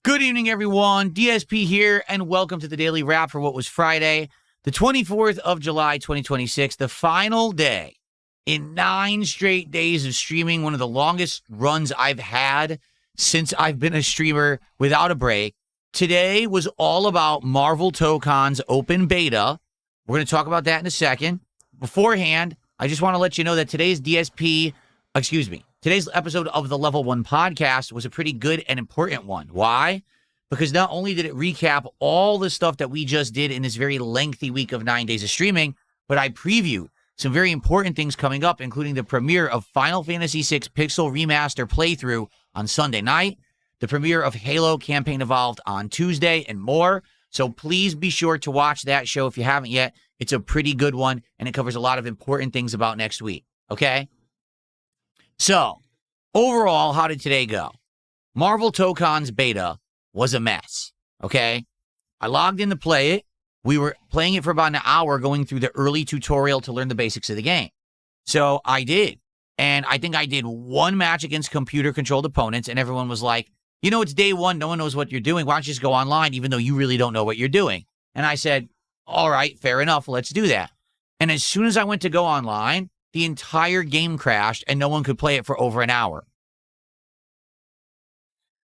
Good evening, everyone. DSP here, and welcome to the Daily Wrap for what was Friday, the 24th of July, 2026, the final day in 9 straight days of streaming, one of the longest runs I've had since I've been a streamer without a break. Today was all about Marvel ToeCon's open beta. We're going to talk about that in a second. Beforehand, I just want to let you know that today's today's episode of the Level 1 podcast was a pretty good and important one. Why? Because not only did it recap all the stuff that we just did in this very lengthy week of 9 days of streaming, but I previewed some very important things coming up, including the premiere of Final Fantasy VI Pixel Remaster playthrough on Sunday night, the premiere of Halo Campaign Evolved on Tuesday, and more. So please be sure to watch that show if you haven't yet. It's a pretty good one, and it covers a lot of important things about next week, okay? So, overall, how did today go? Marvel ToeCon's beta was a mess, okay? I logged in to play it. We were playing it for about an hour, going through the early tutorial to learn the basics of the game. So I did. And I think I did one match against computer-controlled opponents, and everyone was like, you know, it's day one. No one knows what you're doing. Why don't you just go online, even though you really don't know what you're doing? And I said, all right, fair enough. Let's do that. And as soon as I went to go online, the entire game crashed and no one could play it for over an hour.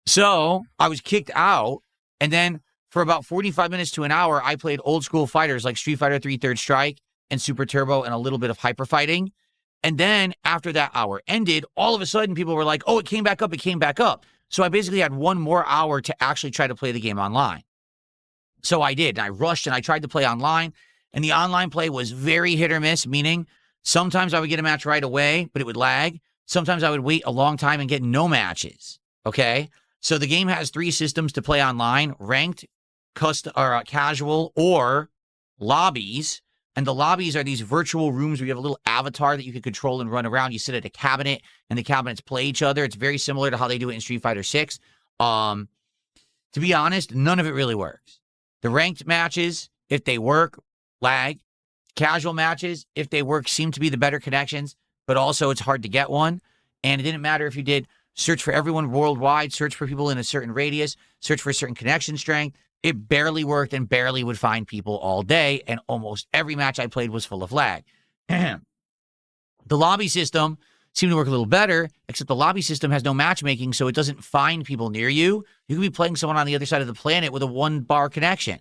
So I was kicked out. And then for about 45 minutes to an hour, I played old school fighters like Street Fighter 3 Third Strike and Super Turbo and a little bit of hyper fighting. And then after that hour ended, all of a sudden people were like, oh, it came back up. It came back up. So I basically had one more hour to actually try to play the game online. So I did. And I rushed and I tried to play online. And the online play was very hit or miss, meaning sometimes I would get a match right away, but it would lag. Sometimes I would wait a long time and get no matches, okay? So the game has 3 systems to play online: ranked, casual, or lobbies. And the lobbies are these virtual rooms where you have a little avatar that you can control and run around. You sit at a cabinet, and the cabinets play each other. It's very similar to how they do it in Street Fighter 6. To be honest, none of it really works. The ranked matches, if they work, lag. Casual matches, if they work, seem to be the better connections, but also it's hard to get one. And it didn't matter if you did search for everyone worldwide, search for people in a certain radius, search for a certain connection strength. It barely worked and barely would find people all day. And almost every match I played was full of lag. The lobby system seemed to work a little better, except the lobby system has no matchmaking, so it doesn't find people near you. You could be playing someone on the other side of the planet with a 1-bar connection.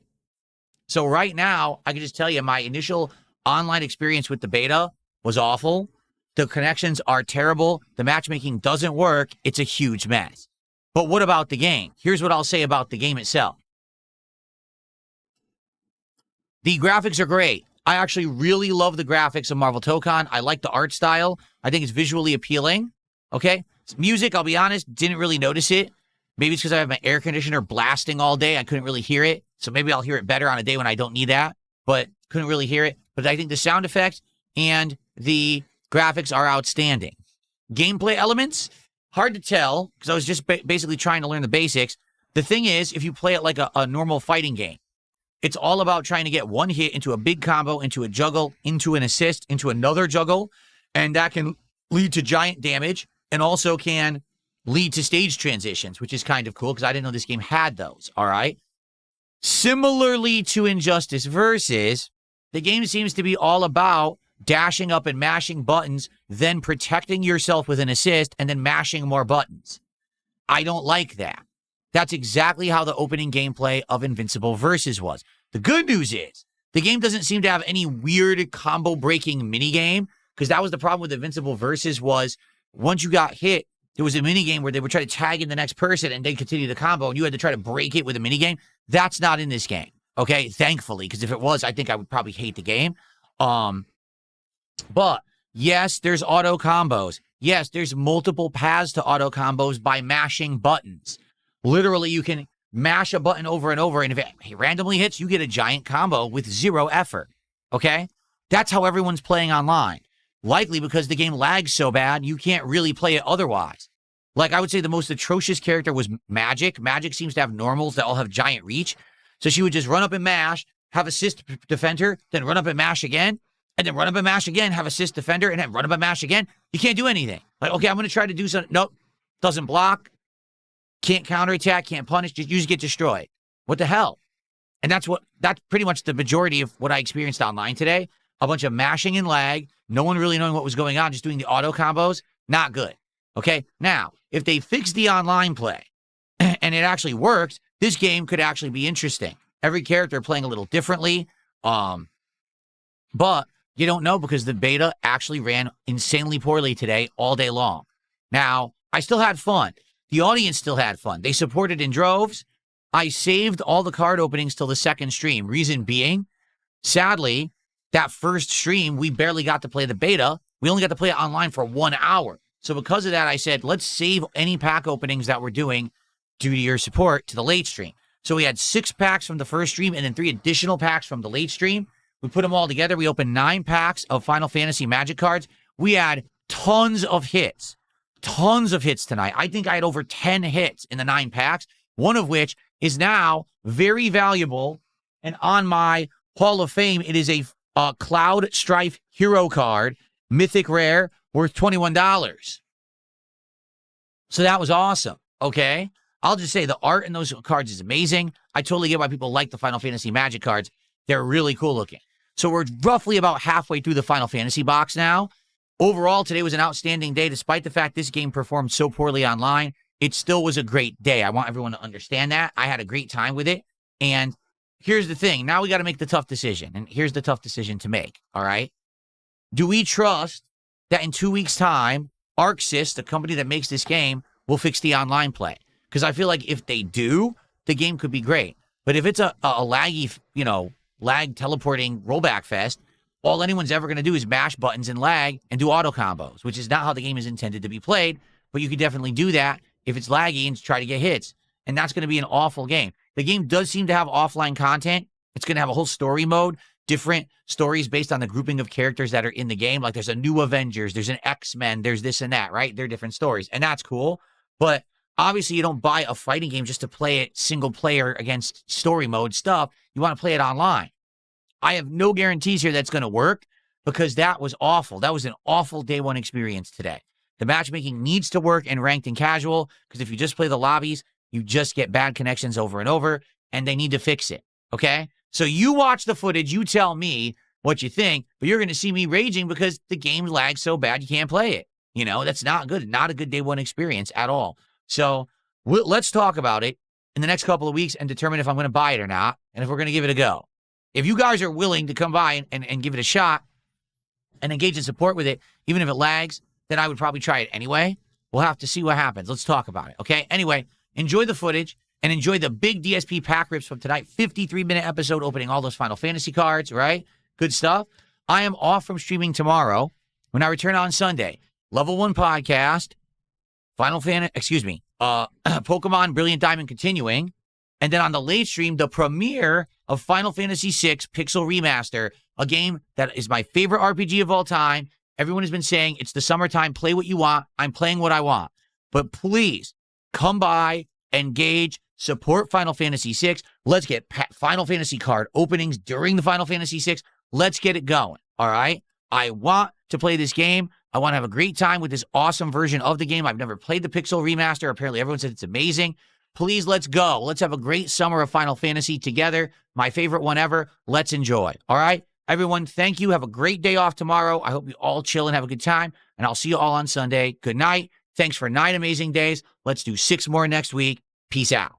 So right now, I can just tell you my initial online experience with the beta was awful. The connections are terrible. The matchmaking doesn't work. It's a huge mess. But what about the game? Here's what I'll say about the game itself. The graphics are great. I actually really love the graphics of Marvel ToeCon. I like the art style. I think it's visually appealing. Okay? Music, I'll be honest, didn't really notice it. Maybe it's because I have my air conditioner blasting all day. I couldn't really hear it. So maybe I'll hear it better on a day when I don't need that. But couldn't really hear it. But I think the sound effects and the graphics are outstanding. Gameplay elements, hard to tell because I was just basically trying to learn the basics. The thing is, if you play it like a normal fighting game, it's all about trying to get one hit into a big combo, into a juggle, into an assist, into another juggle. And that can lead to giant damage and also can lead to stage transitions, which is kind of cool because I didn't know this game had those, all right? Similarly to Injustice Versus, the game seems to be all about dashing up and mashing buttons, then protecting yourself with an assist, and then mashing more buttons. I don't like that. That's exactly how the opening gameplay of Invincible Versus was. The good news is, the game doesn't seem to have any weird combo-breaking minigame, because that was the problem with Invincible Versus was, once you got hit, there was a minigame where they would try to tag in the next person and then continue the combo, and you had to try to break it with a minigame. That's not in this game. Okay, thankfully, because if it was, I think I would probably hate the game. But yes, there's auto combos. Yes, there's multiple paths to auto combos by mashing buttons. Literally, you can mash a button over and over, and if it randomly hits, you get a giant combo with 0 effort. Okay? That's how everyone's playing online. Likely because the game lags so bad, you can't really play it otherwise. Like, I would say the most atrocious character was Magic. Magic seems to have normals that all have giant reach. So she would just run up and mash, have assist defend her, then run up and mash again, and then run up and mash again, have assist defender, and then run up and mash again. You can't do anything. Like, okay, I'm going to try to do something. Nope. Doesn't block. Can't counterattack, can't punish, you just get destroyed. What the hell? And that's pretty much the majority of what I experienced online today. A bunch of mashing and lag, no one really knowing what was going on, just doing the auto combos. Not good. Okay? Now, if they fix the online play and it actually works, this game could actually be interesting. Every character playing a little differently. But you don't know because the beta actually ran insanely poorly today all day long. Now, I still had fun. The audience still had fun. They supported in droves. I saved all the card openings till the second stream. Reason being, sadly, that first stream, we barely got to play the beta. We only got to play it online for 1 hour. So because of that, I said, let's save any pack openings that we're doing due to your support to the late stream. So we had 6 packs from the first stream and then 3 additional packs from the late stream. We put them all together. We opened 9 packs of Final Fantasy Magic cards. We had tons of hits. Tons of hits tonight. I think I had over 10 hits in the 9 packs, one of which is now very valuable. And on my Hall of Fame, it is a Cloud Strife Hero card, Mythic Rare, worth $21. So that was awesome, okay? I'll just say the art in those cards is amazing. I totally get why people like the Final Fantasy Magic cards. They're really cool looking. So we're roughly about halfway through the Final Fantasy box now. Overall, today was an outstanding day. Despite the fact this game performed so poorly online, it still was a great day. I want everyone to understand that. I had a great time with it. And here's the thing. Now we got to make the tough decision. And here's the tough decision to make, all right? Do we trust that in 2 weeks' time, ArcSys, the company that makes this game, will fix the online play? Because I feel like if they do, the game could be great. But if it's a laggy, lag teleporting rollback fest, all anyone's ever going to do is mash buttons and lag and do auto combos, which is not how the game is intended to be played. But you can definitely do that if it's laggy and try to get hits. And that's going to be an awful game. The game does seem to have offline content. It's going to have a whole story mode, different stories based on the grouping of characters that are in the game. Like there's a new Avengers, there's an X-Men, there's this and that, right? They're different stories. And that's cool. But obviously you don't buy a fighting game just to play it single player against story mode stuff. You want to play it online. I have no guarantees here that's going to work because that was awful. That was an awful day one experience today. The matchmaking needs to work in ranked and casual because if you just play the lobbies, you just get bad connections over and over, and they need to fix it, okay? So you watch the footage, you tell me what you think, but you're going to see me raging because the game lags so bad you can't play it. That's not good. Not a good day one experience at all. So let's talk about it in the next couple of weeks and determine if I'm going to buy it or not and if we're going to give it a go. If you guys are willing to come by and give it a shot and engage in support with it, even if it lags, then I would probably try it anyway. We'll have to see what happens. Let's talk about it, okay? Anyway, enjoy the footage and enjoy the big DSP pack rips from tonight. 53-minute episode opening all those Final Fantasy cards, right? Good stuff. I am off from streaming tomorrow when I return on Sunday. Level 1 podcast, Pokemon Brilliant Diamond continuing. And then on the late stream, the premiere of Final Fantasy VI Pixel Remaster, a game that is my favorite RPG of all time. Everyone has been saying it's the summertime, play what you want. I'm playing what I want. But please come by, engage, support Final Fantasy VI. Let's get Final Fantasy card openings during the Final Fantasy VI. Let's get it going, all right? I want to play this game. I want to have a great time with this awesome version of the game. I've never played the Pixel Remaster. Apparently, everyone said it's amazing. Please, let's go. Let's have a great summer of Final Fantasy together. My favorite one ever. Let's enjoy. All right? Everyone, thank you. Have a great day off tomorrow. I hope you all chill and have a good time. And I'll see you all on Sunday. Good night. Thanks for 9 amazing days. Let's do 6 more next week. Peace out.